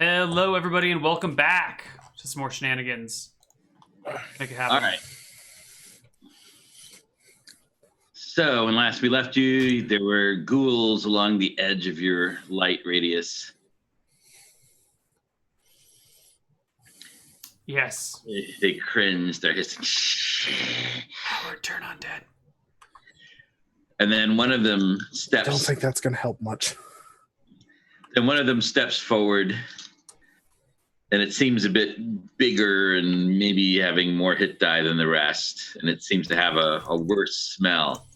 Hello, everybody, and welcome back to some more Shenanigans. Make it happen. All right. So, when last we left you, there were ghouls along the edge of your light radius. Yes. They cringed. They're hissing. Howard, turn on dead. And then one of them steps. I don't think that's going to help much. Then one of them steps forward, and it seems a bit bigger and maybe having more hit die than the rest. And it seems to have a worse smell.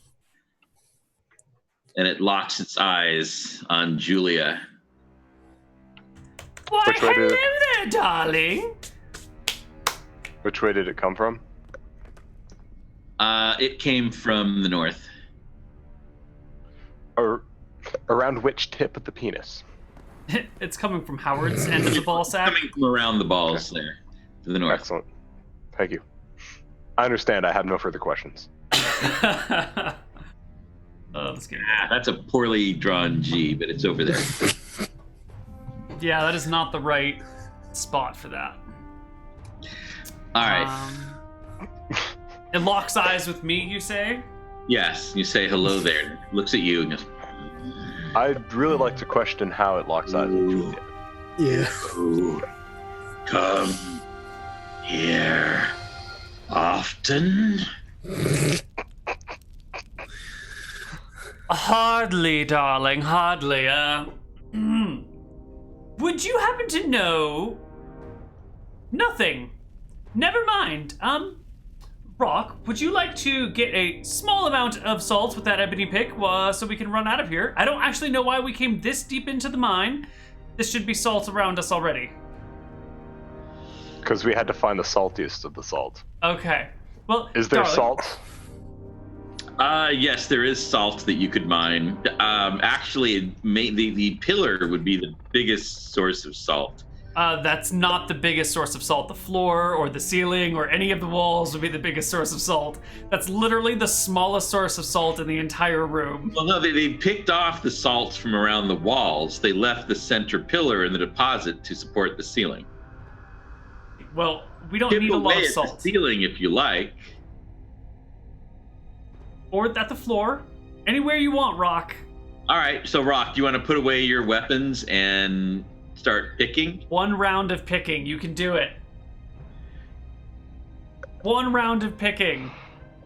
And it locks its eyes on Julia. Why, hello there, darling. Which way did it come from? It came from the north. Or around which tip of the penis? It's coming from Howard's end of the ball sack. Coming from around the balls there, to the north. Excellent. Thank you. I understand. I have no further questions. Oh, let's get it. That's a poorly drawn G, but it's over there. Yeah, that is not the right spot for that. All right. It locks eyes with me, you say? Yes, you say hello there. Looks at you and goes, I'd really like to question how it locks eyes with Julia. Yeah. "Ooh, come here often?" Hardly, darling, hardly. Would you happen to know... Nothing. Never mind. Rock, would you like to get a small amount of salt with that ebony pick so we can run out of here? I don't actually know why we came this deep into the mine. This should be salt around us already. Because we had to find the saltiest of the salt. Okay. Well, Is there darling, salt? Yes, there is salt that you could mine. Actually, the pillar would be the biggest source of salt. That's not the biggest source of salt. The floor or the ceiling or any of the walls would be the biggest source of salt. That's literally the smallest source of salt in the entire room. Well, no, they picked off the salts from around the walls. They left the center pillar in the deposit to support the ceiling. Well, we don't need a lot of Chip away at salt. the ceiling if you like. Or at the floor. Anywhere you want, Rock. All right, so Rock, do you want to put away your weapons and start picking? One round of picking. You can do it. One round of picking.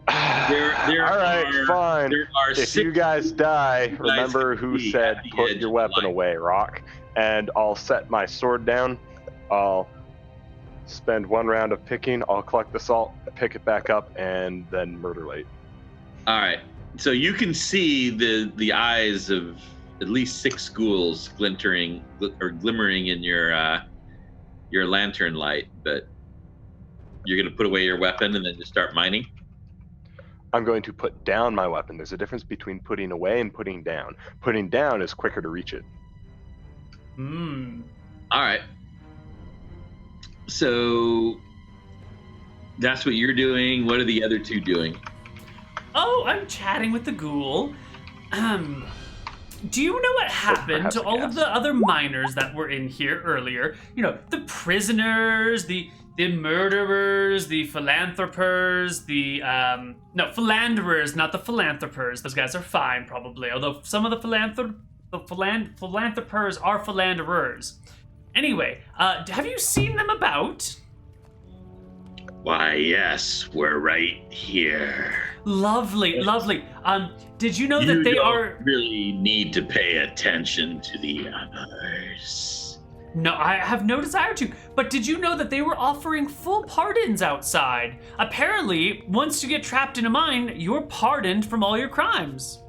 There All right, are, fine. There are If six. you guys die, remember can who be said at the put edge your of weapon life. away, Rock. And I'll set my sword down. I'll spend one round of picking. I'll collect the salt, pick it back up, and then murder late. All right, so you can see the eyes of at least 6 ghouls glimmering in your lantern light, but you're gonna put away your weapon and then just start mining. I'm going to put down my weapon. There's a difference between putting away and putting down. Putting down is quicker to reach it. All right. So that's what you're doing. What are the other 2 doing? Oh, I'm chatting with the ghoul. Do you know what happened perhaps to a all of gas. the other miners that were in here earlier? You know, the prisoners, the murderers, the philanthropers, philanderers, not the philanthropers. Those guys are fine, probably. Although some of the philanthropers are philanderers. Anyway, have you seen them about? Why, yes, we're right here. Lovely, lovely. Did you know You that they don't are... really need to pay attention to the others. No, I have no desire to. But did you know that they were offering full pardons outside? Apparently, once you get trapped in a mine, you're pardoned from all your crimes.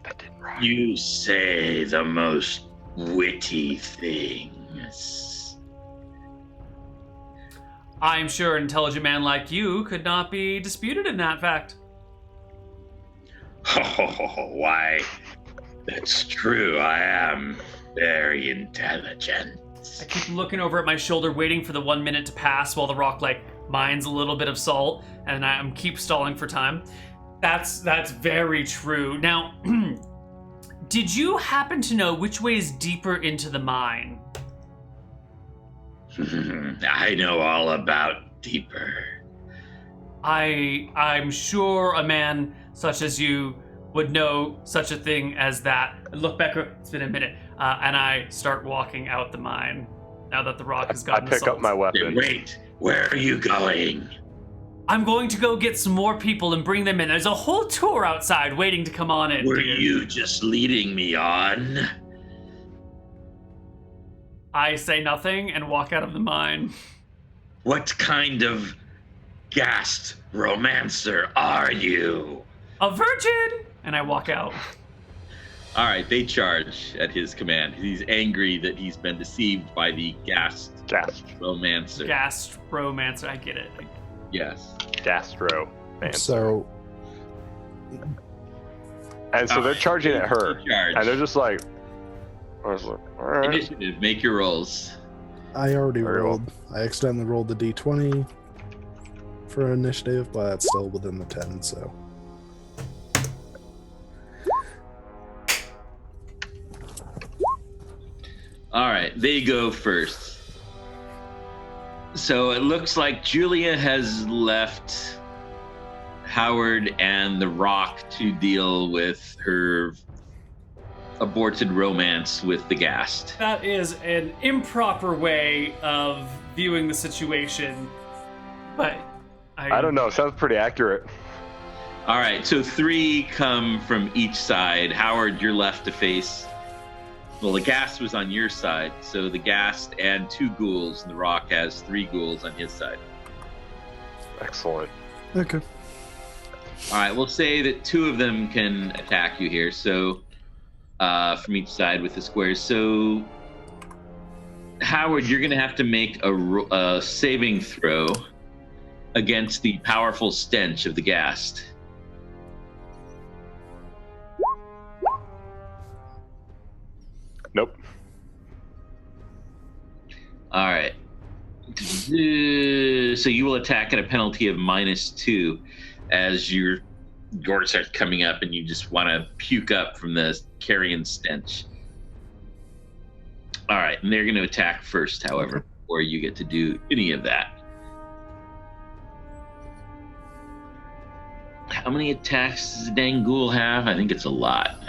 That didn't rhyme. You say the most witty things. I'm sure an intelligent man like you could not be disputed in that fact. Oh, why? That's true. I am very intelligent. I keep looking over at my shoulder, waiting for the 1 minute to pass while the rock, mines a little bit of salt, and keep stalling for time. That's very true. Now, Did you happen to know which way is deeper into the mine? I know all about deeper. I'm sure a man such as you would know such a thing as that. I look back, it's been a minute, and I start walking out the mine now that the rock has gotten I pick up my weapon. Wait, where are you going? I'm going to go get some more people and bring them in. There's a whole tour outside waiting to come on in. Were dude. you just leading me on? I say nothing and walk out of the mine. What kind of gassed romancer are you? A virgin! And I walk out. All right, they charge at his command. He's angry that he's been deceived by the gassed romancer. Gassed romancer, I get it. Yes. Gastro. Man. So They're charging at her. Charge. And they're just like, I was like, all right. Initiative, make your rolls. I already Very well. rolled. I accidentally rolled the d20 for initiative, but it's still within the 10, so. All right, they go first. So it looks like Julia has left Howard and the Rock to deal with her aborted romance with the Gast. That is an improper way of viewing the situation, but I don't know. Sounds pretty accurate. All right, so 3 come from each side. Howard, you're left to face. Well, the Gast was on your side, so the Gast and 2 ghouls, and the Rock has 3 ghouls on his side. Excellent. Okay. All right, we'll say that 2 of them can attack you here, so from each side with the squares. So, Howard, you're going to have to make a saving throw against the powerful stench of the Gast. Nope. All right. So you will attack at a penalty of -2 as your gore starts coming up and you just want to puke up from the carrion stench. All right, and they're going to attack first, however, before you get to do any of that. How many attacks does the dang ghoul have? I think it's a lot.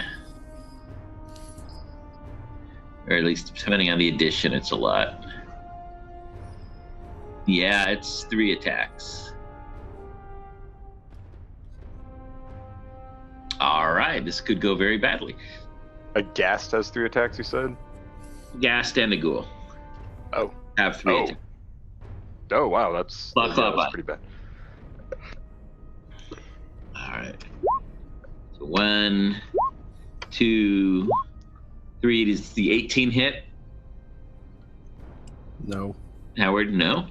Or at least depending on the edition, it's a lot. Yeah, it's 3 attacks. All right, this could go very badly. A Gast has 3 attacks, you said? Gast and a ghoul Oh. have 3 attacks. Oh, wow, that's pretty bad. All right. So 1, 2, 3. Does the 18 hit? No. Howard, no.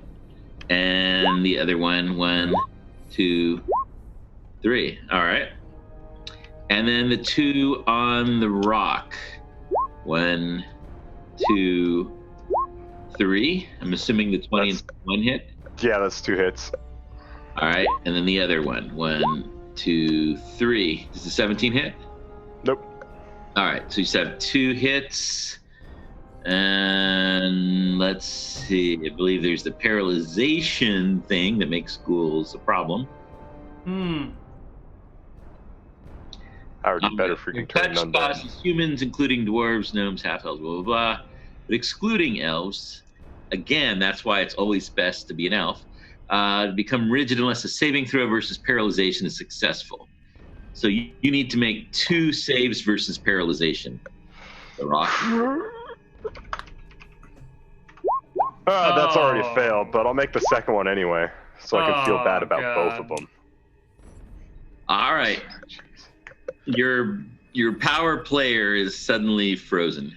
And the other one, 1, 2, 3. All right. And then the 2 on the Rock. 1, 2, 3. I'm assuming the 20 and 1 hit. Yeah, that's 2 hits. All right. And then the other one. 1, 2, 3. Does the 17 hit? Nope. All right. So you have 2 hits. And let's see. I believe there's the paralyzation thing that makes ghouls a problem. Howard, you better freaking turn Touch undead. causes humans, including dwarves, gnomes, half-elves, blah, blah, blah. But excluding elves, again, that's why it's always best to be an elf, to become rigid unless a saving throw versus paralyzation is successful. So you need to make 2 saves versus paralyzation. The Rock. That's already failed, but I'll make the second one anyway, so I can feel bad about both of them. All right. Your power player is suddenly frozen.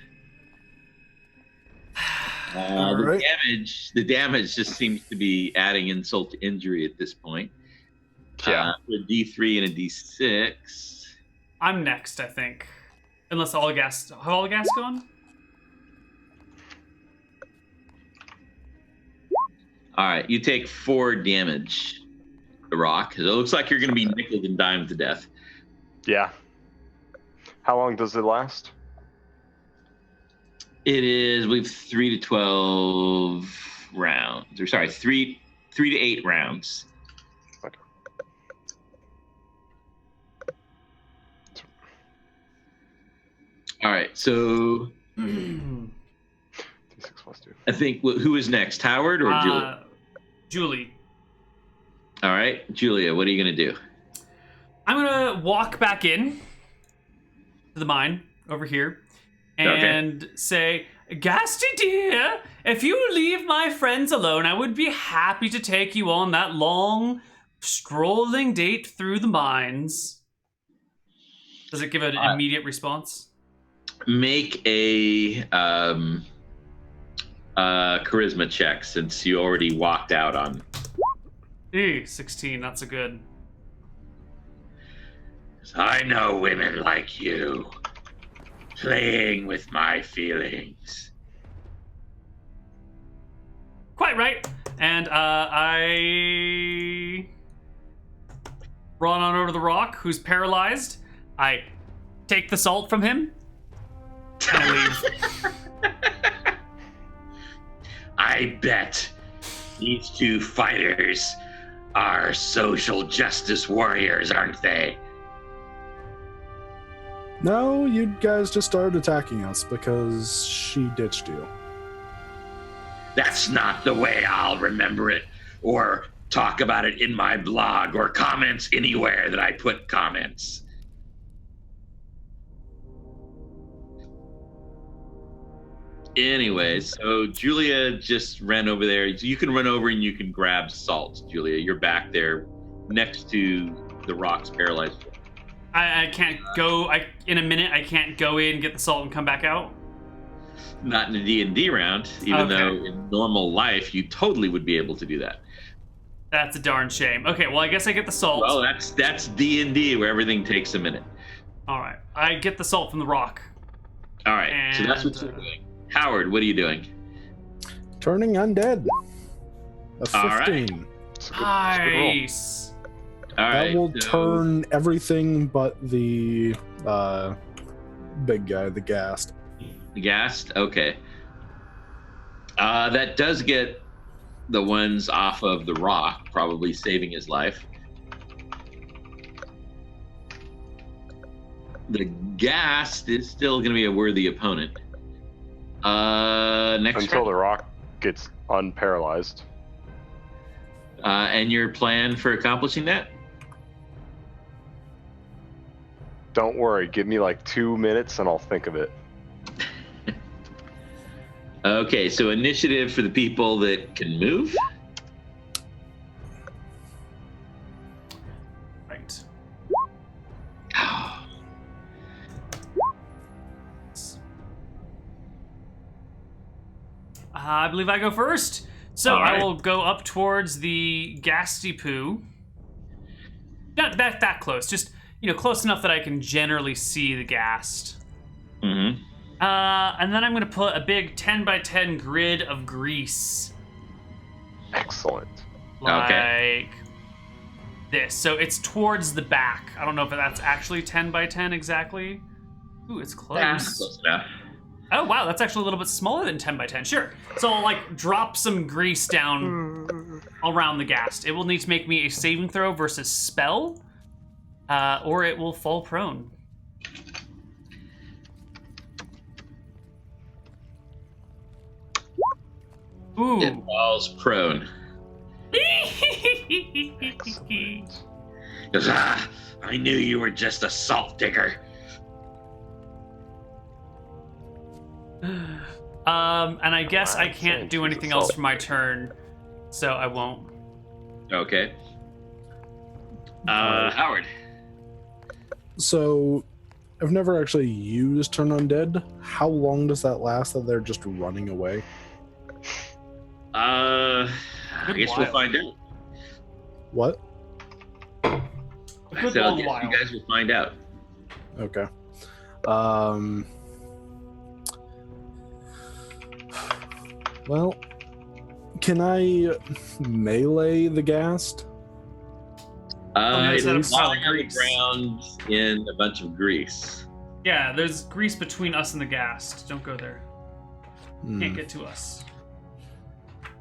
Right. The damage just seems to be adding insult to injury at this point. Yeah. A D3 and a D6. I'm next, I think. Unless have all the gas gone? All right, you take 4 damage. The Rock. It looks like you're going to be nickeled and dimed to death. Yeah. How long does it last? It is, we have 3 to 12 rounds. Or sorry, 3 to 8 rounds. Okay. All right, so D6 plus 2. I think who is next, Howard or Julia? Julie. All right, Julia, what are you gonna do? I'm gonna walk back in to the mine over here and say, Gasty dear, if you leave my friends alone, I would be happy to take you on that long, strolling date through the mines. Does it give an immediate response? Make a charisma check since you already walked out on. 16, that's a good. I know women like you, playing with my feelings. Quite right. And I run on over to the rock, who's paralyzed. I take the salt from him and I leave. I bet these two fighters are social justice warriors, aren't they? No, you guys just started attacking us because she ditched you. That's not the way I'll remember it, or talk about it in my blog, or comments anywhere that I put comments. Anyway, so Julia just ran over there. You can run over and you can grab salt, Julia. You're back there next to the rocks paralyzed. I can't go. In a minute, I can't go in, get the salt, and come back out. Not in a D&D round, even though in normal life you totally would be able to do that. That's a darn shame. Okay, well, I guess I get the salt. Well, that's D&D where everything takes a minute. All right, I get the salt from the rock. All right, so that's what you're doing. Howard, what are you doing? Turning undead. A 15. All right. Nice. All right. That will turn everything but the big guy, the ghast. Gassed? Okay. That does get the ones off of the rock, probably saving his life. The ghast is still going to be a worthy opponent. Next Until round. the rock gets unparalyzed. And your plan for accomplishing that? Don't worry, give me like 2 minutes and I'll think of it. Okay, so initiative for the people that can move. Right. I believe I go first. So All right. I will go up towards the Gasty Poo. Not that close, just close enough that I can generally see the ghast. Mm-hmm. And then I'm going to put a big 10 by 10 grid of grease. Excellent. Like this. So it's towards the back. I don't know if that's actually 10 by 10 exactly. Ooh, it's close. Yeah, close enough. Oh, wow, that's actually a little bit smaller than 10 by 10. Sure. So I'll, drop some grease down around the ghast. It will need to make me a saving throw versus spell, or it will fall prone. Ooh. It falls prone. Goes, I knew you were just a salt digger. And I guess I can't do anything else for my turn, so I won't. Okay. Howard. So, I've never actually used Turn Undead. How long does that last that they're just running away? I guess we'll find out. What? A good So I long guess while. you guys will find out. Okay. Well, can I melee the ghast? Okay, It's set up lying on the grease. ground in a bunch of grease. Yeah, there's grease between us and the ghast. Don't go there. Can't get to us.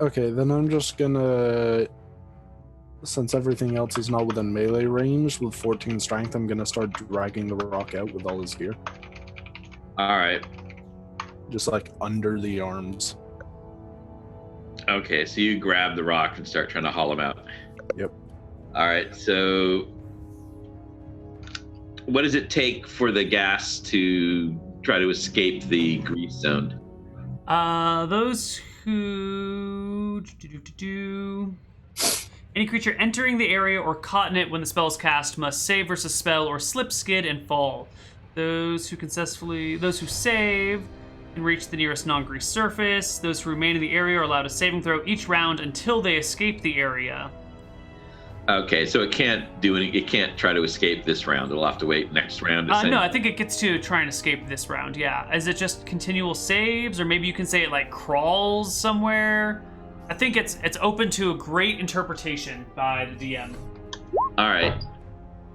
Okay, then I'm just gonna... Since everything else is not within melee range, with 14 strength, I'm gonna start dragging the rock out with all his gear. All right. Just like under the arms. Okay, so you grab the rock and start trying to haul him out. Yep. All right, so what does it take for the gas to try to escape the grease zone? Those who... Any creature entering the area or caught in it when the spell is cast must save versus spell or slip, skid, and fall. Those who save can reach the nearest non-grease surface. Those who remain in the area are allowed a saving throw each round until they escape the area. Okay, so it can't try to escape this round. It'll have to wait next round. No, I think it gets to try and escape this round, yeah. Is it just continual saves, or maybe you can say it like crawls somewhere? I think it's open to a great interpretation by the DM. All right.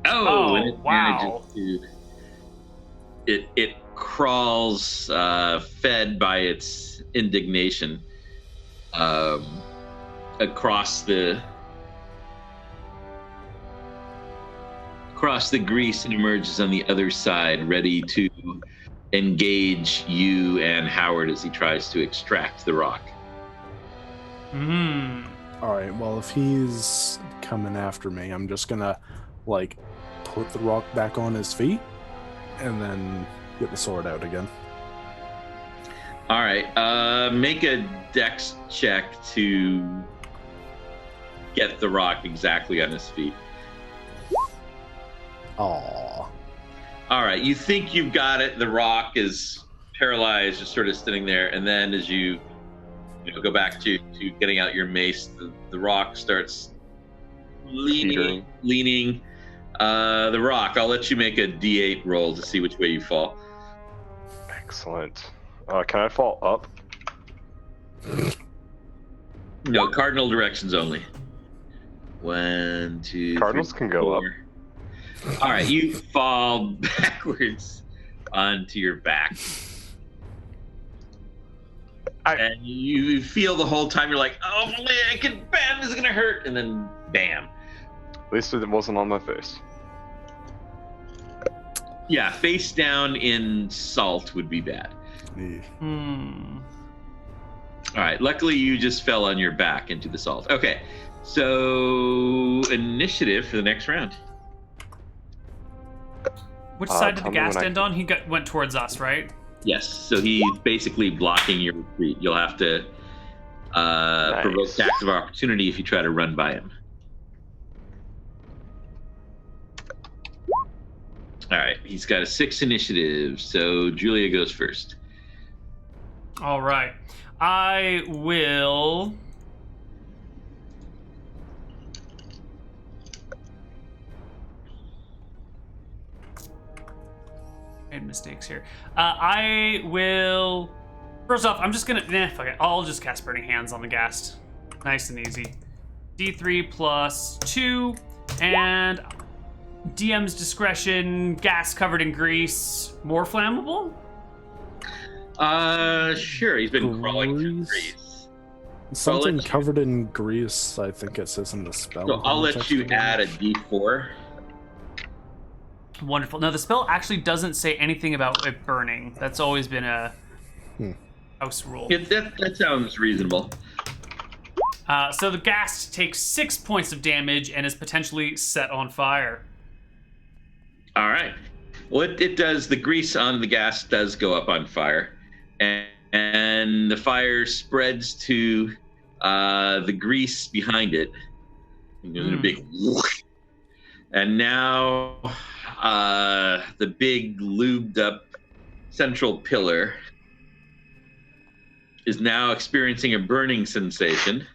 And it manages to... It crawls, fed by its indignation, across the grease and emerges on the other side, ready to engage you and Howard as he tries to extract the rock. Alright, well, if he's coming after me, I'm just gonna, like, put the rock back on his feet, and then get the sword out again. All right, make a dex check to get the rock exactly on his feet. Aww. All right, you think you've got it. The rock is paralyzed, just sort of sitting there, and then as you go back to getting out your mace, the rock starts leaning. The rock, I'll let you make a D8 roll to see which way you fall. Excellent. Can I fall up? No, cardinal directions only. 1, 2, Cardinals 3, can go 4. up. All right, you fall backwards onto your back. And you feel the whole time, you're like, oh man, I can bend, this is gonna hurt, and then bam. At least it wasn't on my face. Yeah, face down in salt would be bad. Yeah. All right, luckily you just fell on your back into the salt. Okay, so initiative for the next round. Which side did the ghast end on? He went towards us, right? Yes, so he's basically blocking your retreat. You'll have to provoke attacks of opportunity if you try to run by him. All right, he's got a 6 initiative, so Julia goes first. All right. I will... made mistakes here. I will... First off, I'm just gonna... fuck it. I'll just cast Burning Hands on the ghast. Nice and easy. D3 plus 2, and DM's discretion, gas covered in grease, more flammable? Sure, he's been crawling through grease. Something covered in grease, I think it says in the spell. So I'll let you add a D4. Wonderful. Now, the spell actually doesn't say anything about it burning. That's always been a house rule. That sounds reasonable. So the ghast takes 6 points of damage and is potentially set on fire. All right. Well, it does. The grease on the gas does go up on fire, and the fire spreads to the grease behind it. A big whoosh. And now the big lubed up central pillar is now experiencing a burning sensation.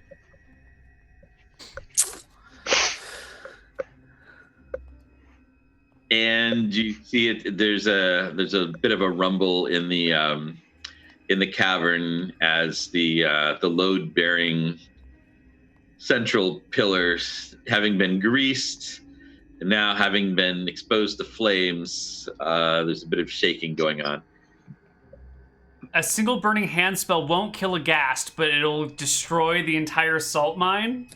And you see it. There's a bit of a rumble in the cavern as the load-bearing central pillars, having been greased, And now, having been exposed to flames, there's a bit of shaking going on. A single burning hand spell won't kill a ghast, but it'll destroy the entire salt mine.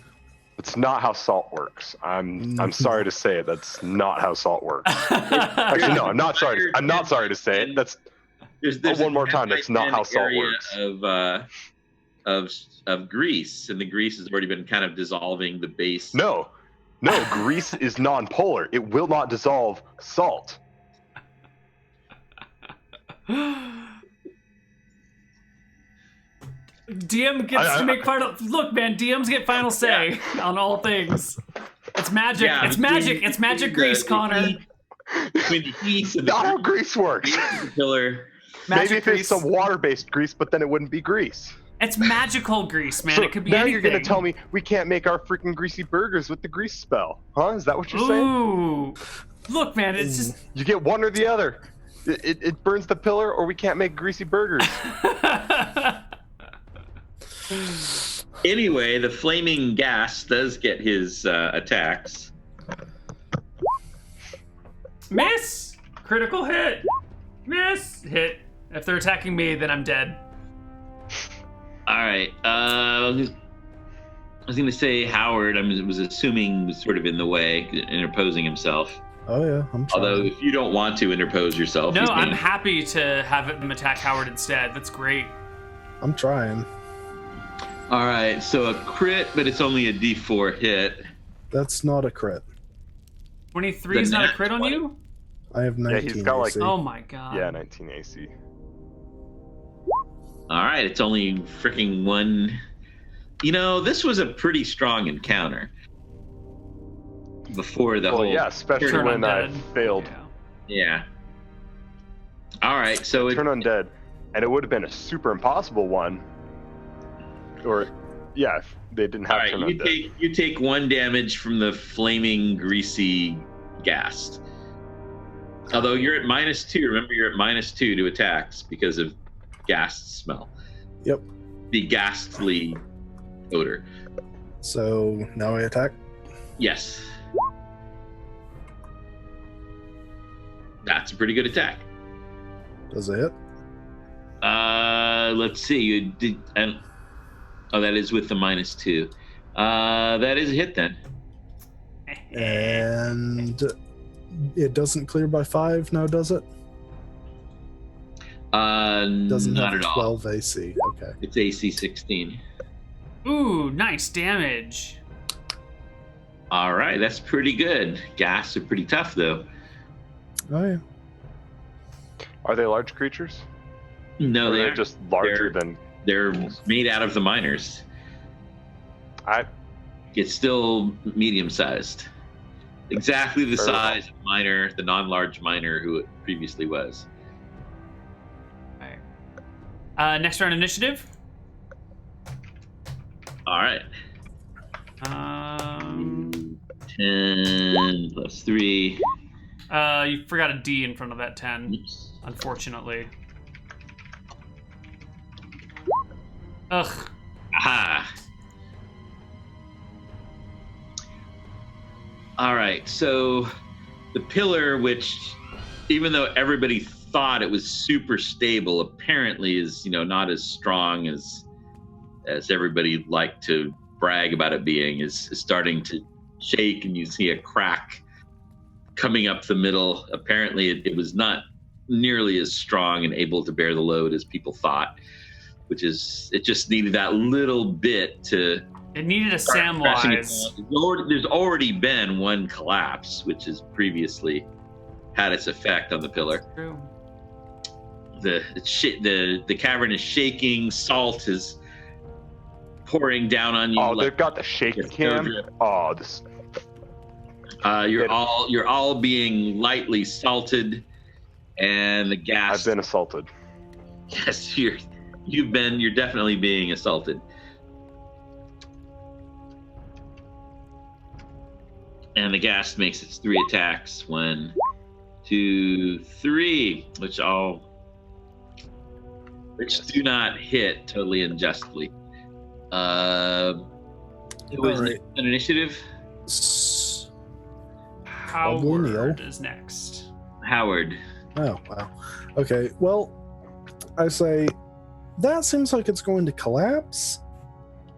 It's not how salt works. I'm sorry to say it. That's not how salt works. Actually, no, I'm not sorry. I'm not sorry to say it. That's There's one more time. That's not how salt works. Of grease, and the grease has already been kind of dissolving the base. No, grease is non-polar. It will not dissolve salt. DM gets to make final. Look, man, DMs get final say on all things. It's magic. Yeah, it's magic. It's magic grease, Connar. Between the heat and Not how grease works. pillar. Maybe if it's some water-based grease, but then it wouldn't be grease. It's magical grease, man. So it could be now anything. you're gonna tell me we can't make our freaking greasy burgers with the grease spell, huh? Is that what you're saying? Ooh. Look, man, it's just. You get one or the other. It burns the pillar, or we can't make greasy burgers. Anyway, the flaming gas does get his attacks. Miss! Critical hit! Miss! Hit. If they're attacking me, then I'm dead. All right. I was going to say Howard. I was assuming was sort of in the way, interposing himself. Oh yeah, I'm trying. Although if you don't want to interpose yourself, No, I'm happy to have him attack Howard instead. That's great. I'm trying. All right. So a crit, but it's only a D4 hit. That's not a crit. 23 is not a crit on you? I have 19 he's got, like, AC. Oh my god. Yeah, 19 AC. All right. It's only freaking one. You know, this was a pretty strong encounter. Before the whole. Yeah, especially Turn when I undead. failed. Yeah. All right. So Turn undead, and it would have been a super impossible one. Or, yeah, if they didn't have all right. turn undead. You take 1 damage from the flaming, greasy gas. Although you're at -2. Remember, you're at -2 to attacks because of gas smell. Yep. The ghastly odor. So now I attack. Yes. That's a pretty good attack. Does it hit? Let's see. You did, and that is with the -2. That is a hit then. And it doesn't clear by 5 now, does it? Doesn't Not have at all. 12 AC. Okay. It's AC 16. Ooh, nice damage. All right, that's pretty good. Gas are pretty tough though. Oh yeah. Are they large creatures? No, Or are they're they just larger than... They're made out of the miners. It's still medium-sized. Exactly the size of miner, the non-large miner who it previously was. Alright. Next round initiative. All right. 10 plus 3. You forgot a D in front of that 10, Oops. unfortunately. Ugh. Aha. All right, so the pillar, which even though everybody thought it was super stable, apparently is, not as strong as everybody liked to brag about it being, is starting to shake, and you see a crack coming up the middle. Apparently it was not nearly as strong and able to bear the load as people thought, which is, it just needed that little bit to It needed a start crashing it Samwise. down. There's already been one collapse, which has previously had its effect on the pillar. True. The cavern is shaking. Salt is pouring down on you. Oh, like they've got the shake a cam. snowdrift. Oh, this... You're all being lightly salted, and the gas. I've been assaulted. Yes, you're definitely being assaulted. And the gas makes its 3 attacks. 1, 2, 3, which do not hit totally unjustly. It was All right. an initiative. Probably Howard Neal. is next. Howard. Oh, wow. Okay, well, I say, that seems like it's going to collapse.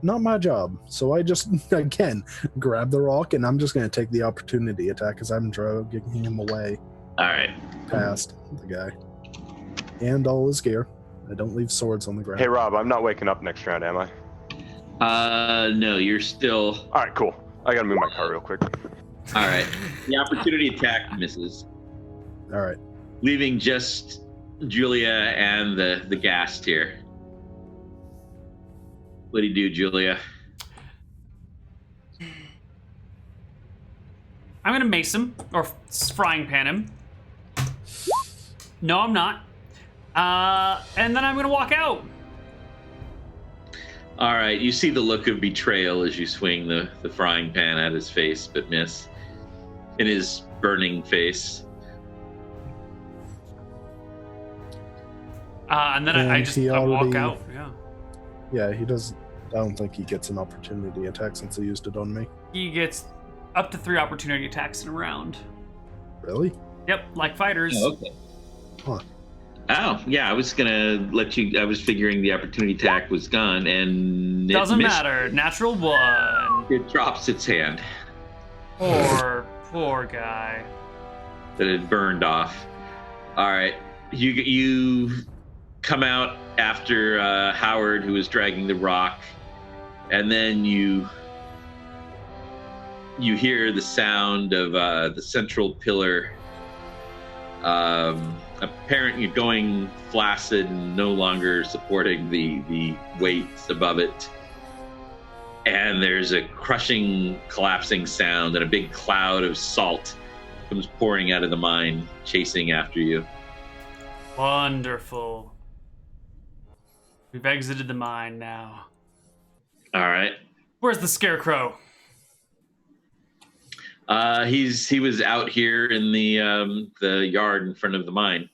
Not my job. So I just, again, grab the rock, and I'm just going to take the opportunity attack as I'm dragging him away All right. past the guy. And all his gear. I don't leave swords on the ground. Hey, Rob, I'm not waking up next round, am I? No, you're still. All right, cool. I gotta move my car real quick. All right. The opportunity attack misses, All right. leaving just Julia and the ghast here. What do you do, Julia? I'm gonna mace him or frying pan him. No, I'm not. And then I'm gonna walk out. All right. You see the look of betrayal as you swing the frying pan at his face, but miss. In his burning face. And then And I just he I walk already- out. Yeah. Yeah, he does. I don't think he gets an opportunity attack since he used it on me. He gets up to 3 opportunity attacks in a round. Really? Yep, like fighters. Oh, okay. Huh. Oh, yeah. I was gonna let you. I was figuring the opportunity attack was gone, and it Doesn't missed. matter. Natural 1. It drops its hand Poor guy. that had burned off. All right, you come out after Howard, who was dragging the rock, and then you hear the sound of the central pillar. Apparently going flaccid and no longer supporting the weights above it. And there's a crushing, collapsing sound, and a big cloud of salt comes pouring out of the mine, chasing after you. Wonderful. We've exited the mine now. All right. Where's the scarecrow? He was out here in the yard in front of the mine.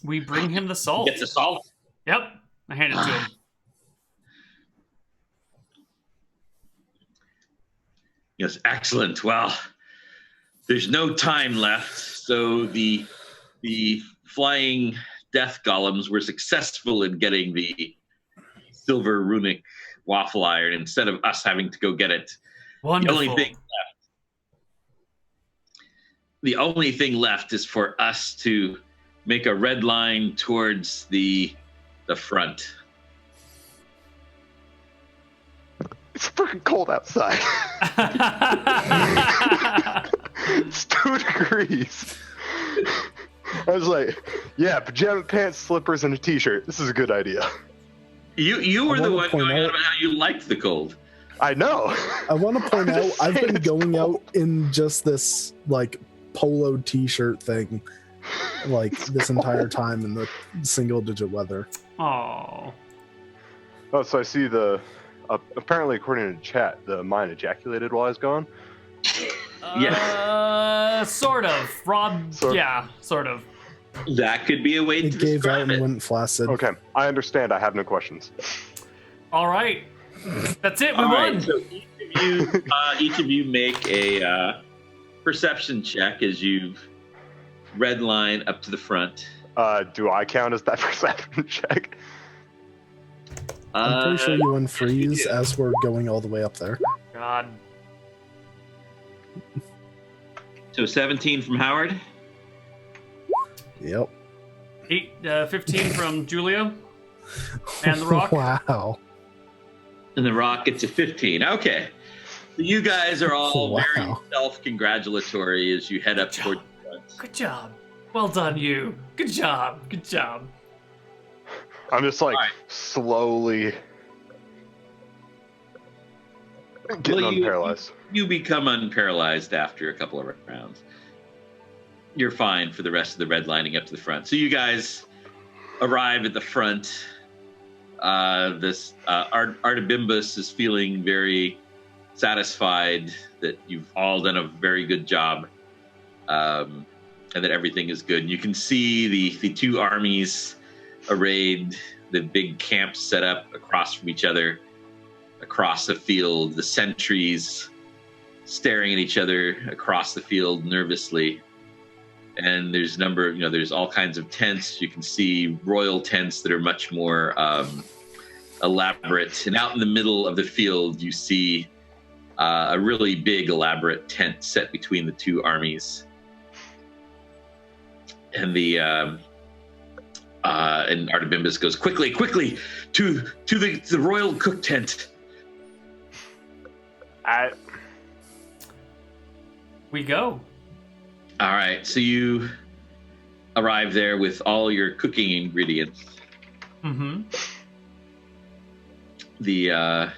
We bring him the salt. Get the salt. Yep. I hand it to him. Yes, excellent. Well, there's no time left, so the flying death golems were successful in getting the silver runic waffle iron instead of us having to go get it. Wonderful. The only thing left is for us to make a red line towards the front. It's freaking cold outside. It's 2 degrees. I was like, yeah, pajama pants, slippers, and a t-shirt. This is a good idea. You were I the wanna one point going on out- about how you liked the cold. I know. I want to point I'm out just I've saying been it's going cold. out in just this like polo t-shirt thing like this entire time in the single digit weather. Oh. Oh, so I see apparently according to the chat, the mine ejaculated while I was gone. Sort of. Rob, Sort- yeah, sort of. That could be a way It to gave out describe and it. went flaccid. Okay, I understand. I have no questions. All right. That's it. We All won. right, so each of you make a perception check as you red line up to the front. Do I count as that perception check? I'm pretty sure you unfreeze do. as we're going all the way up there. God. So 17 from Howard. Yep. 15 from Julia. And the rock. Wow. And the rock gets a 15. Okay. So you guys are all very Wow. self-congratulatory as you head up toward the front. Good job. Well done, you. Good job. Good job. I'm just like Alright. slowly getting Well, unparalyzed. You become unparalyzed after a couple of rounds. You're fine for the rest of the red lining up to the front. So you guys arrive at the front. Artabimbus is feeling very satisfied that you've all done a very good job, and that everything is good. You can see the 2 armies arrayed, the big camps set up across from each other, across the field, the sentries staring at each other across the field nervously. And there's there's all kinds of tents. You can see royal tents that are much more elaborate. And out in the middle of the field, you see a really big, elaborate tent set between the two armies. And and Artabimbus goes, quickly, to the royal cook tent. We go. All right, so you arrive there with all your cooking ingredients. Mm-hmm. You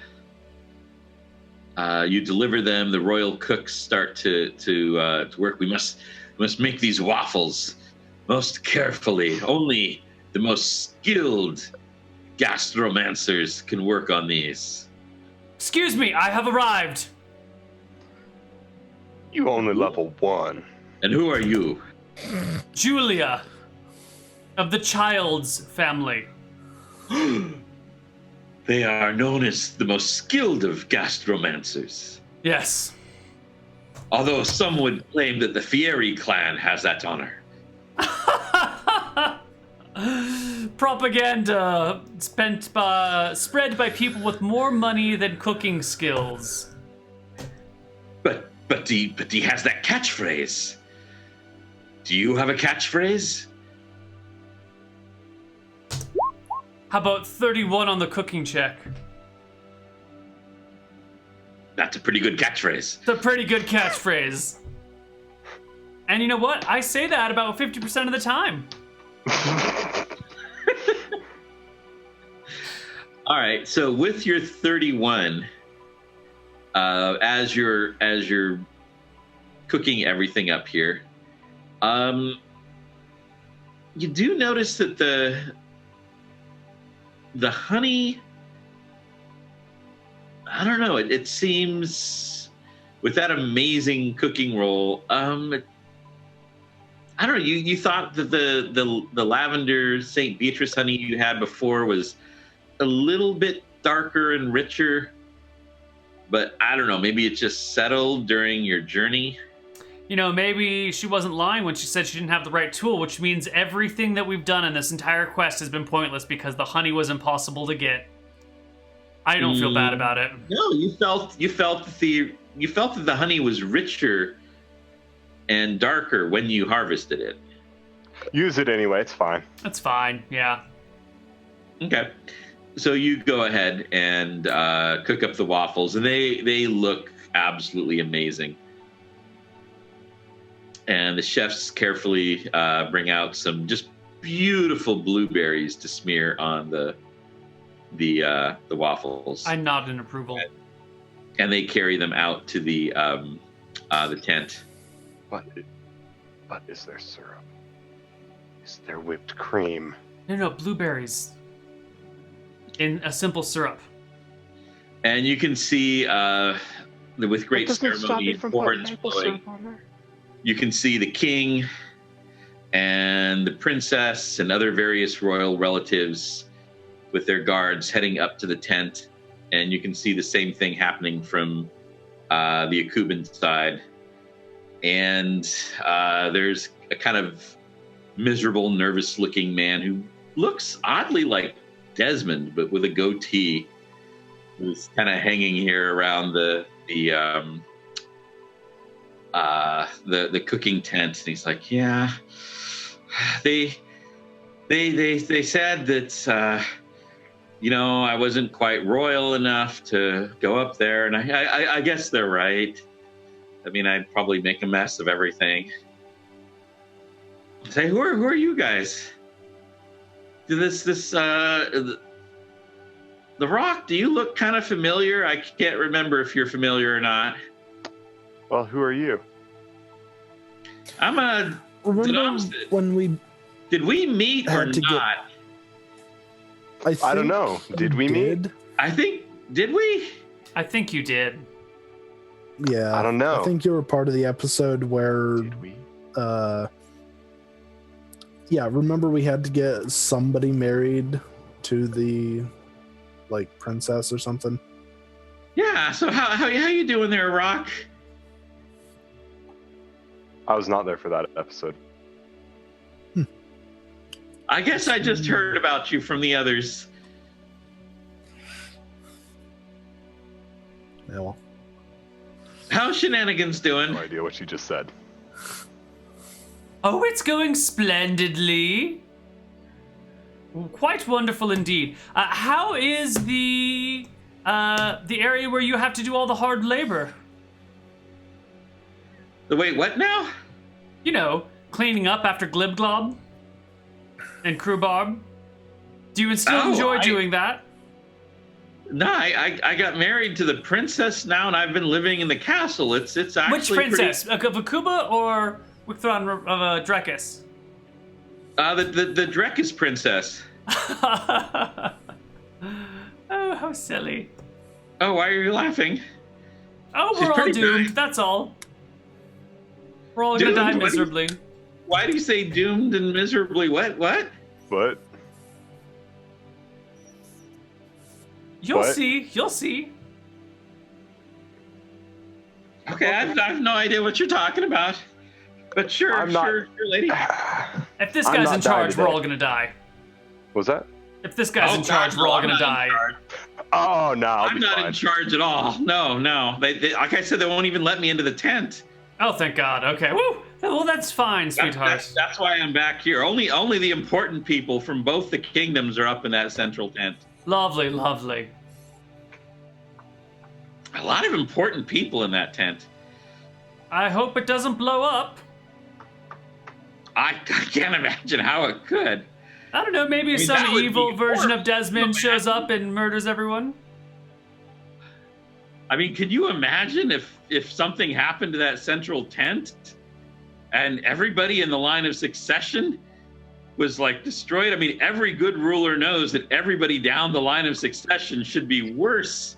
deliver them. The royal cooks start to work. We must make these waffles most carefully. Only the most skilled gastromancers can work on these. Excuse me, I have arrived. You only level 1. And who are you? Julia, of the Childs family. They are known as the most skilled of gastromancers. Yes. Although some would claim that the Fieri clan has that honor. Propaganda spread by people with more money than cooking skills. But he has that catchphrase. Do you have a catchphrase? How about 31 on the cooking check? That's a pretty good catchphrase. It's a pretty good catchphrase. And you know what? I say that about 50% of the time. All right, so with your 31, as you're cooking everything up here, you do notice that the honey, I don't know, it seems with that amazing cooking roll, I don't know, you thought that the lavender St. Beatrice honey you had before was a little bit darker and richer, but I don't know, maybe it just settled during your journey. You know, maybe she wasn't lying when she said she didn't have the right tool, which means everything that we've done in this entire quest has been pointless because the honey was impossible to get. I don't feel bad about it. No, you felt that the honey was richer and darker when you harvested it. Use it anyway, it's fine. That's fine, yeah. Okay. So you go ahead and cook up the waffles, and they look absolutely amazing. And the chefs carefully bring out some just beautiful blueberries to smear on the waffles. I nod in approval. And they carry them out to the tent. But is there syrup? Is there whipped cream? No, blueberries. In a simple syrup. And you can see with great ceremony and horns blowing, you can see the king and the princess and other various royal relatives with their guards heading up to the tent. And you can see the same thing happening from the Akuban side. And there's a kind of miserable, nervous-looking man who looks oddly like Desmond, but with a goatee, who's kind of hanging here around the cooking tent. And he's like, "Yeah, they said that I wasn't quite royal enough to go up there, and I guess they're right. I mean, I'd probably make a mess of everything." Say, who are you guys? The Rock, do you look kind of familiar? I can't remember if you're familiar or not. Well, who are you? I'm a... Remember when we... Did we meet or not? I don't know. Did we meet? I think... Did we? I think you did. Yeah. I don't know. I think you were part of the episode where... Did we? Yeah, remember we had to get somebody married to the, princess or something? Yeah, so how you doing there, Rock? I was not there for that episode. I guess I just heard about you from the others. Yeah, well. How's Shenanigans doing? No idea what you just said. Oh, it's going splendidly. Quite wonderful indeed. How is the area where you have to do all the hard labor? Wait, what now? You know, cleaning up after Glibglob and Krob. Do you still enjoy doing that? No, I got married to the princess now, and I've been living in the castle. It's actually Which princess? Vakuba or Wicthron of Drekis? The Drekis princess. Oh, how silly. Oh, why are you laughing? Oh, She's we're all pretty doomed. nice. That's all. We're all gonna Doomed? die What do you- miserably. Why do you say doomed and miserably? What? But You'll What? see. You'll see. Okay, I have no idea what you're talking about. But sure, I'm not- sure, lady. If this I'm guy's not in charge, dying we're all today. gonna die. was that? If this guy's in God, charge, no, we're all I'm gonna not in die. charge. Oh no, I'll I'm be not fine. in charge at all. No. They, like I said, they won't even let me into the tent. Oh, thank God. Okay. Woo. Well, that's fine, sweetheart. That's why I'm back here. Only the important people from both the kingdoms are up in that central tent. Lovely, lovely. A lot of important people in that tent. I hope it doesn't blow up. I can't imagine how it could. I don't know. Maybe I mean, some that would evil be version of horrible. Desmond shows up and murders everyone. I mean, could you imagine if something happened to that central tent and everybody in the line of succession was like destroyed? I mean, every good ruler knows that everybody down the line of succession should be worse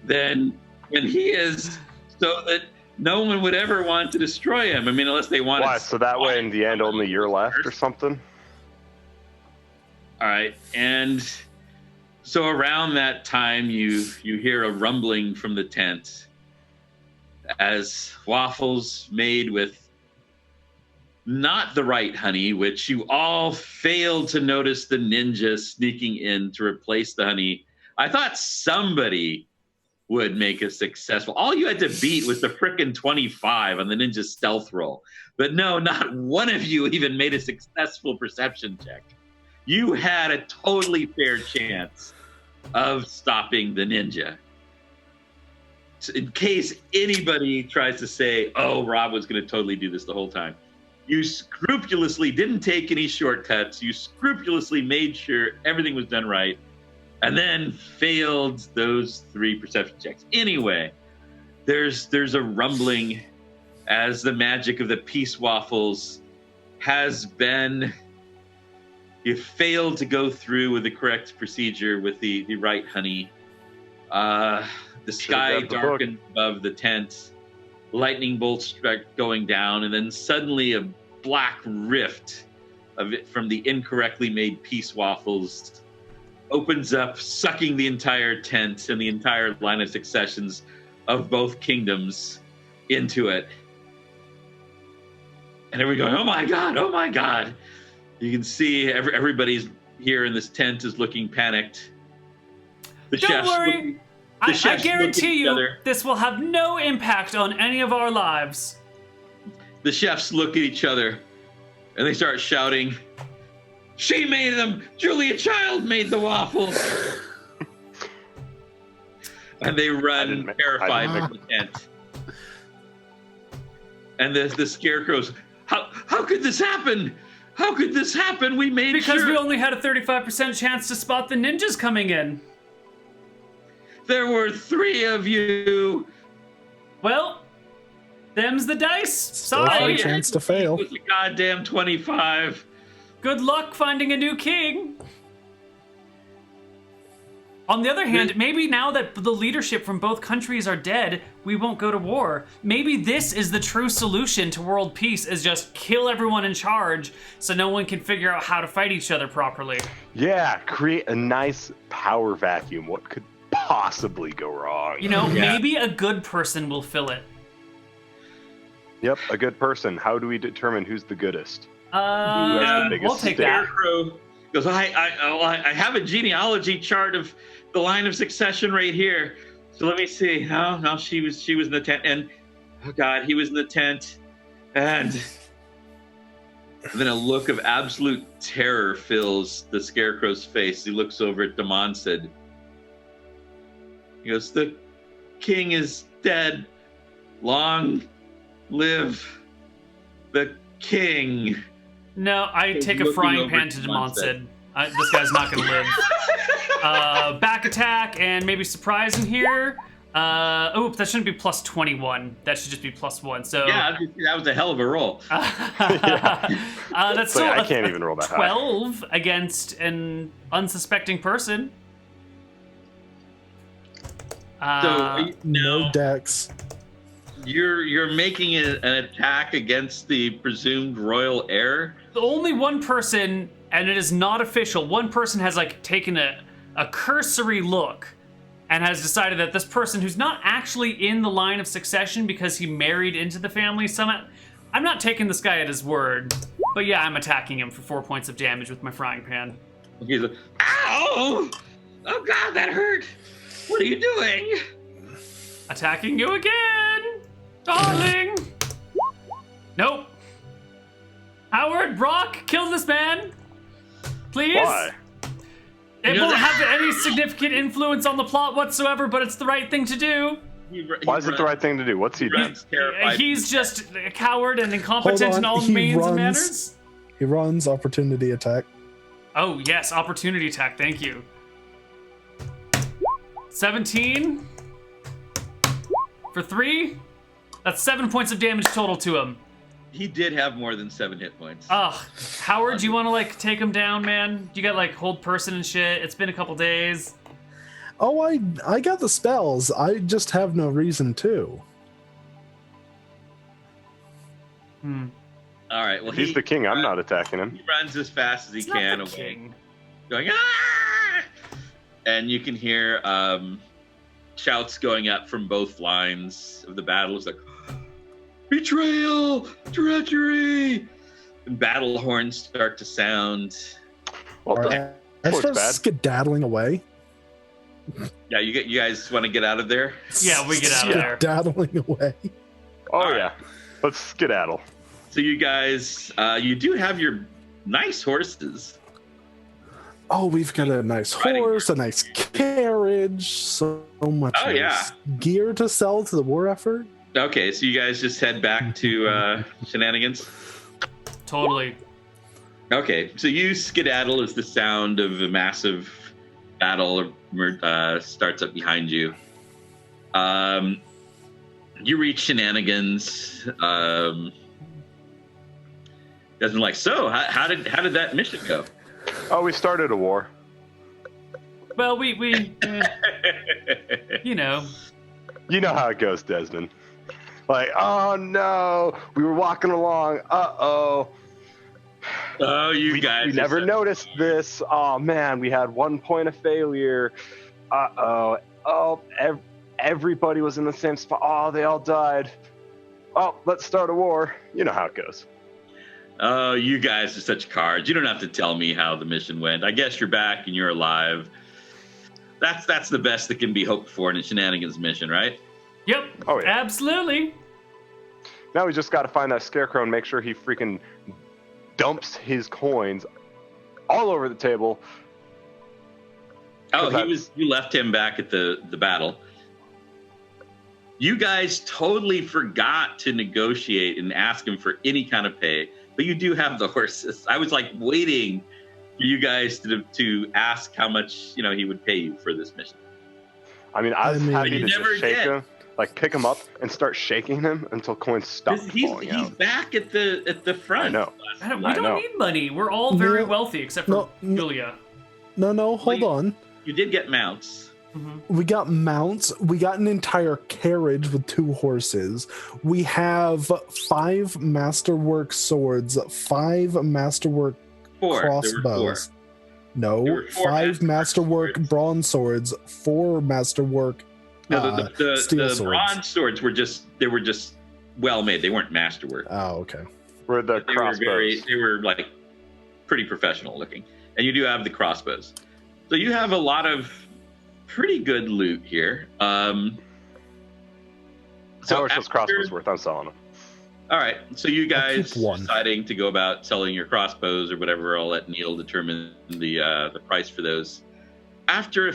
than he is, so that no one would ever want to destroy him. I mean, unless they wanted. Why? So that way, in the end, only you're left or something. All right, and so around that time, you hear a rumbling from the tent as Waffles, made with not the right honey, which you all failed to notice the ninja sneaking in to replace the honey. I thought somebody would make a successful. All you had to beat was the frickin' 25 on the ninja stealth roll. But no, not one of you even made a successful perception check. You had a totally fair chance of stopping the ninja. So in case anybody tries to say, oh, Rob was going to totally do this the whole time. You scrupulously didn't take any shortcuts. You scrupulously made sure everything was done right, and then failed those 3 perception checks. Anyway, there's a rumbling as the magic of the peace waffles has been. You failed to go through with the correct procedure with the right honey. The sky grabbed the book. darkened above the tent. Lightning bolts start going down, and then suddenly a black rift of it from the incorrectly made peace waffles opens up, sucking the entire tent and the entire line of successions of both kingdoms into it. And everybody going, oh my God, oh my God. You can see everybody's here in this tent is looking panicked. The Don't chefs worry. looking- I chefs look at guarantee each you other. this will have no impact on any of our lives. The chefs look at each other and they start shouting, she made them! Julia Child made the waffles! And they run terrified I from the tent. And the scarecrows, how could this happen? How could this happen? We made Because sure we only had a 35% chance to spot the ninjas coming in. there were 3 of you. Well, them's the dice. Still Sorry. a chance to fail. It was a goddamn 25. Good luck finding a new king. On the other hand, maybe now that the leadership from both countries are dead, we won't go to war. Maybe this is the true solution to world peace, is just kill everyone in charge so no one can figure out how to fight each other properly. Yeah, create a nice power vacuum. What could possibly go wrong? You know, Yeah. maybe a good person will fill it. Yep, a good person. How do we determine who's the goodest? the biggest We'll take that. Scarecrow goes, I have a genealogy chart of the line of succession right here. So let me see. No, she was in the tent, and oh god, he was in the tent, and then a look of absolute terror fills the Scarecrow's face. He looks over at Demonsted. He goes, "The king is dead. Long live the king." No, I take a frying pan to Demonsted. This guy's not going to live. Back attack and maybe surprise in here. That shouldn't be plus 21. That should just be plus 1. So yeah, that was a hell of a roll. That's still I can't even roll that 12 high. against an unsuspecting person. No dex. You're making an attack against the presumed royal heir. Only one person, and it is not official. One person has taken a cursory look and has decided that this person, who's not actually in the line of succession because he married into the family, I'm not taking this guy at his word. But yeah, I'm attacking him for 4 points of damage with my frying pan. He's like, ow! Oh god, that hurt! What are you doing? Attacking you again, darling. Nope. Howard, Brock, kill this man, please. Why? It won't have any significant influence on the plot whatsoever, but it's the right thing to do. Why is it the right thing to do? What's he doing? He's just a coward and incompetent in all means and manners. He runs, opportunity attack. Oh, yes, opportunity attack, thank you. 17 for 3. That's 7 points of damage total to him. He did have more than 7 hit points. Howard, do you want to take him down, man? You got hold person and shit. It's been a couple days. Oh, I got the spells. I just have no reason to. All right. Well, he's the king. I'm not attacking him. He runs as fast as he can away, king. going ah! And you can hear shouts going up from both lines of the battle. It's like, betrayal, treachery, and battle horns start to sound. I start skedaddling away. Yeah, you guys want to get out of there? Yeah, we get out of there. Skedaddling away. Oh yeah, let's skedaddle. So you guys, you do have your nice horses. Oh, we've got a nice horse, a nice carriage, so much gear to sell to the war effort. Okay, so you guys just head back to Shenanigans? Totally. Okay, so you skedaddle as the sound of a massive battle starts up behind you. You reach Shenanigans. So how did that mission go? Oh, we started a war. Well, we you know. You know how it goes, Desmond. Oh no, we were walking along. Oh, you guys. We never noticed this. Oh man, we had 1 point of failure. Everybody was in the same spot. Oh, they all died. Oh, let's start a war. You know how it goes. Oh, you guys are such cards. You don't have to tell me how the mission went. I guess you're back and you're alive. That's the best that can be hoped for in a Shenanigans mission, right? Yep. Oh, yeah. Absolutely. Now we just got to find that Scarecrow and make sure he freaking dumps his coins all over the table. Oh, you left him back at the battle. You guys totally forgot to negotiate and ask him for any kind of pay, but you do have the horses. I was waiting for you guys to ask how much he would pay you for this mission. I was happy to just shake him, pick him up and start shaking him until coins stop falling out. He's back at the front. I know. We don't need money. We're all very wealthy, except for Julia. No, hold on. You did get mounts. Mm-hmm. We got mounts. We got an entire carriage with 2 horses. We have 5 masterwork swords, 5 masterwork crossbows. No, 5 masterwork bronze swords, 4 masterwork the steel the swords. bronze swords were just well made. They weren't masterwork. Oh, okay. Were the They crossbows? they were like pretty professional looking. And you do have the crossbows. So you have a lot of pretty good loot here. How much those crossbows worth? I'm selling them. All right. So you guys keep one. deciding to go about selling your crossbows or whatever, I'll let Neal determine the price for those. After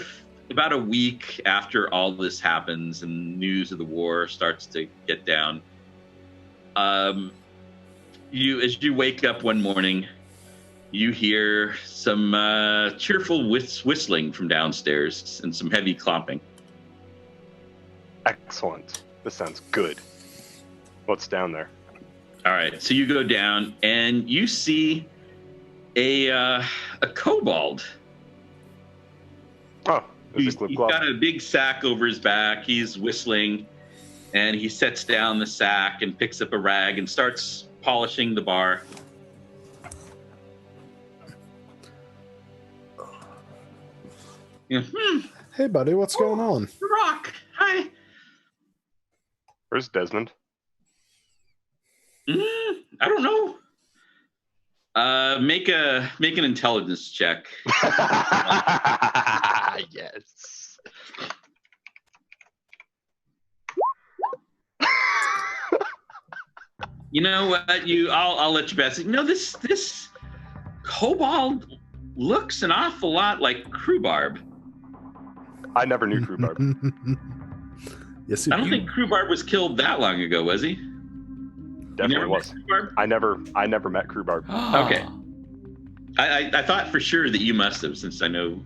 about a week after all this happens and news of the war starts to get down, as you wake up one morning, you hear some cheerful whistling from downstairs and some heavy clomping. Excellent. This sounds good. What's down there? All right, so you go down and you see a kobold. Oh, He's got a big sack over his back. He's whistling, and he sets down the sack and picks up a rag and starts polishing the bar. Yeah. Hey, buddy, what's going on? Rock, hi. Where's Desmond? I don't know. Make an intelligence check. Yes. You know what? I'll let you bet. You know, this kobold looks an awful lot like Krob. I never knew Krob. Yes, I don't think Krob was killed that long ago, was he? Definitely was. Krob? I never met Krob. Okay. I thought for sure that you must have, since I know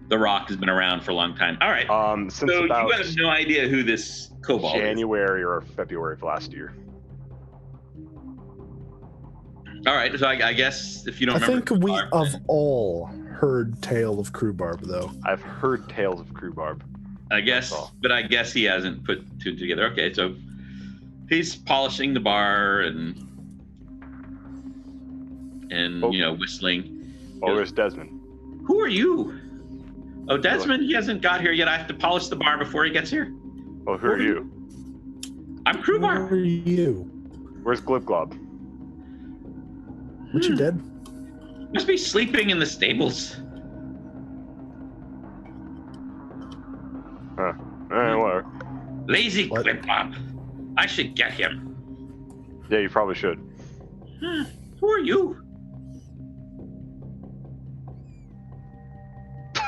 The Rock has been around for a long time. All right. Since So about you have no idea who this kobold is. January or February of last year. All right. So I guess if you don't I remember, think we Krob, have then all heard tale of Krob, though. I've heard tales of Krob. I guess, That's all. but I guess he hasn't put two together. Okay, so he's polishing the bar and whistling. Oh, there's Desmond. Who are you? Oh, Desmond, he hasn't got here yet. I have to polish the bar before he gets here. Oh, who are you? I'm Who Krob. are you? Where's Glibglob? What, you dead? Must be sleeping in the stables. Whatever. Lazy What? Clip-Pop. I should get him. Yeah, you probably should. Who are you?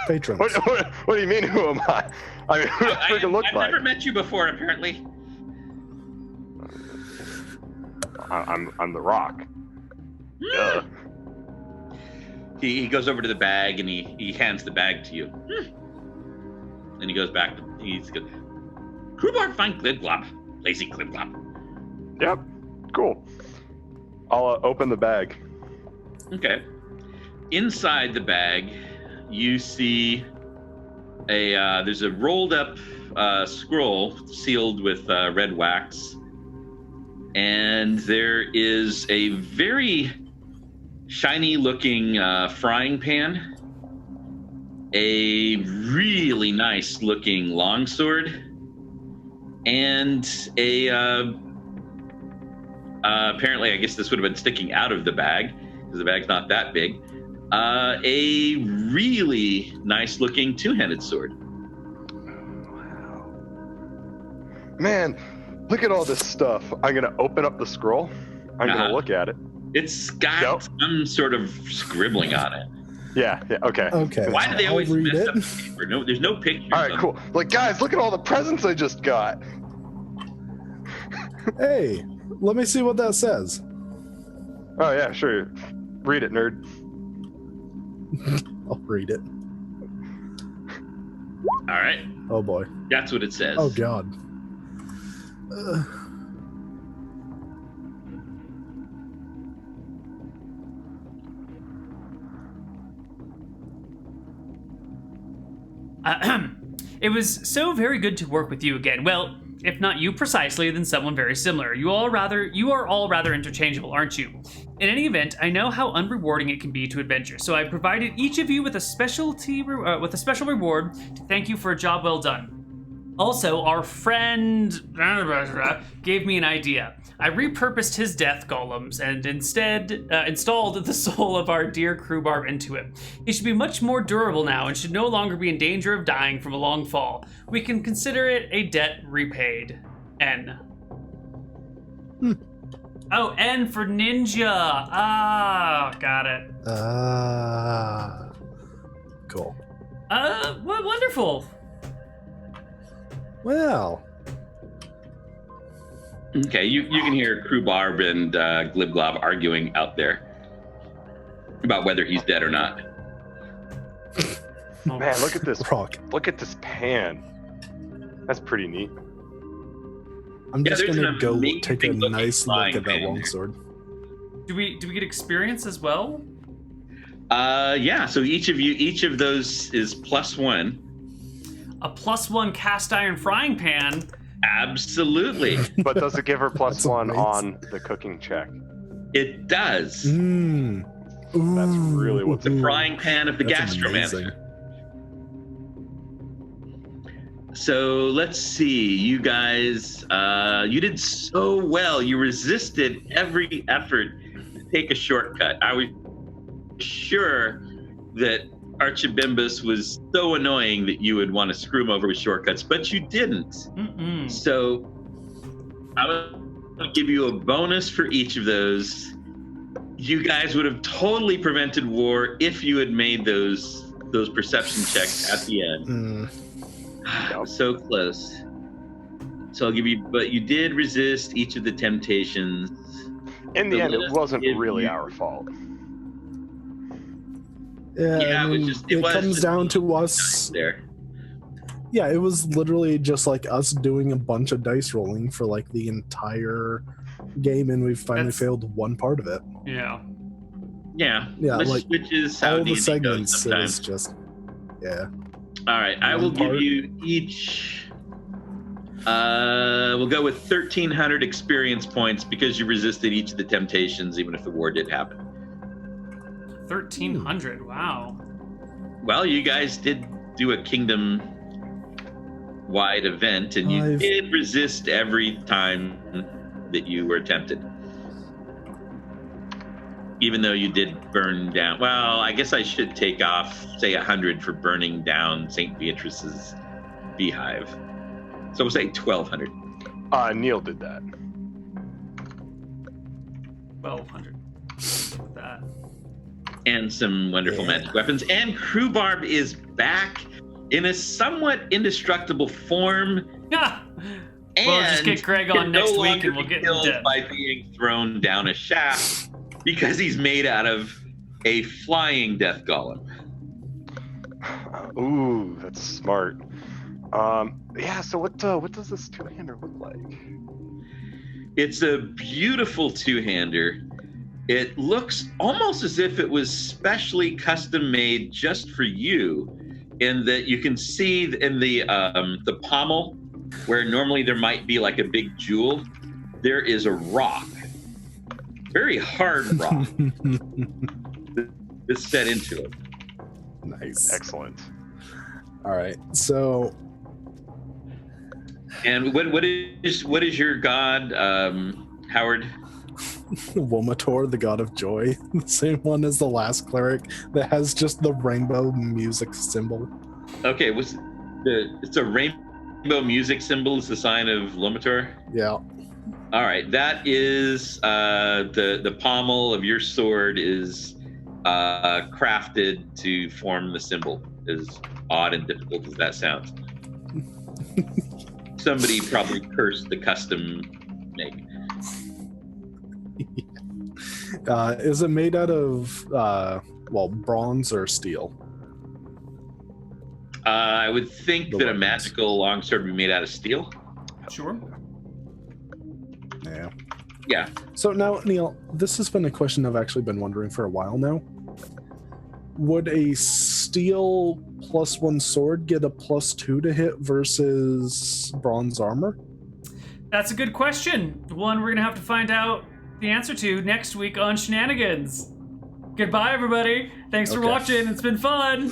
Patrons. What do you mean? Who am I? I mean, who do I freaking look I've like? never met you before, apparently. I'm the Rock. Yeah. He goes over to the bag and he hands the bag to you. And he goes back. He's good. Krob, find Glibglop. Lazy Glibglop. Yep. Cool. I'll open the bag. Okay. Inside the bag, you see there's a rolled up scroll sealed with red wax, and there is a very shiny looking frying pan, a really nice looking longsword, and a apparently, I guess this would have been sticking out of the bag because the bag's not that big. A really nice looking two-handed sword. Wow. Man, look at all this stuff. I'm gonna open up the scroll. I'm gonna look at it. It's got some sort of scribbling on it. Yeah, okay. Okay. Why do they I'll always read mess it. up the paper? No, there's no pictures. All right, cool. Like, guys, look at all the presents I just got. Hey, let me see what that says. Oh yeah, sure. Read it, nerd. I'll read it. All right, Oh boy. that's what it says. Oh god. It was so very good to work with you again. Well, if not you precisely, then someone very similar. You are all rather interchangeable, aren't you? In any event, I know how unrewarding it can be to adventure, so I provided each of you with a special reward to thank you for a job well done. Also, our friend gave me an idea. I repurposed his death golems and instead installed the soul of our dear Krob into him. He should be much more durable now and should no longer be in danger of dying from a long fall. We can consider it a debt repaid. N. Oh, N for ninja. Ah, got it. Cool. Wonderful. Well, Okay, you can hear Krob and Glibglob arguing out there about whether he's dead or not. Man, look at this. Rock. Look at this pan. That's pretty neat. I'm just there's gonna an go amazing take a looking nice look flying at that pan. longsword. Do we get experience as well? Yeah, so each of those is +1. A +1 cast iron frying pan. Absolutely. But does it give her That's +1 amazing. on the cooking check? It does. Mmm. That's really what's The frying pan of the That's gastromancer. amazing. So let's see, you guys, you did so well. You resisted every effort to take a shortcut. I was sure that Archibimbus was so annoying that you would want to screw him over with shortcuts, but you didn't. Mm-mm. So I will give you a bonus for each of those. You guys would have totally prevented war if you had made those perception checks at the end. So close. So I'll give you, but you did resist each of the temptations. In the So end, let it us wasn't give really you- our fault. Yeah, Yeah, I it was mean, just- it was comes just down to us. There. Yeah, it was literally just like us doing a bunch of dice rolling for like the entire game, and we finally That's- failed one part of it. Yeah. Yeah. Yeah, like, which is how All the D&D goes segments sometimes. is just, yeah. All right, I one will give part. you each. We'll go with 1,300 experience points because you resisted each of the temptations, even if the war did happen. 1,300. Wow. Well, you guys did do a kingdom-wide event, and you I've- did resist every time that you were tempted. Even though you did burn down. Well, I guess I should take off, say, 100 for burning down St. Beatrice's beehive. So we'll say 1,200. Neal did that. 1,200. With that. And some wonderful Yeah. magic weapons. And Krob is back in a somewhat indestructible form. Yeah. And We'll just get Greg on can no next week longer and we'll be get him killed dead. by being thrown down a shaft because he's made out of a flying death golem. Ooh, that's smart. Yeah. So what does this two-hander look like? It's a beautiful two-hander. It looks almost as if it was specially custom made just for you, in that you can see in the pommel where normally there might be like a big jewel, there is a rock, very hard rock that's set into it. Nice. Excellent. All right, so And what is your god, Howard? Womator, the god of joy, the same one as the last cleric that has just the rainbow music symbol. Okay, it's a rainbow music symbol. Is the sign of Lomator. Yeah. All right, that is the pommel of your sword is crafted to form the symbol. As odd and difficult as that sounds. Somebody probably cursed the custom make. Is it made out of bronze or steel? I would think The that a weapons. magical longsword would be made out of steel. Sure. Yeah. Yeah. So now, Neal, this has been a question I've actually been wondering for a while now. Would a steel +1 sword get a +2 to hit versus bronze armor? That's a good question. One we're going to have to find out the answer to next week on Shenanigans. Goodbye, everybody. Thanks for Okay. watching. It's been fun.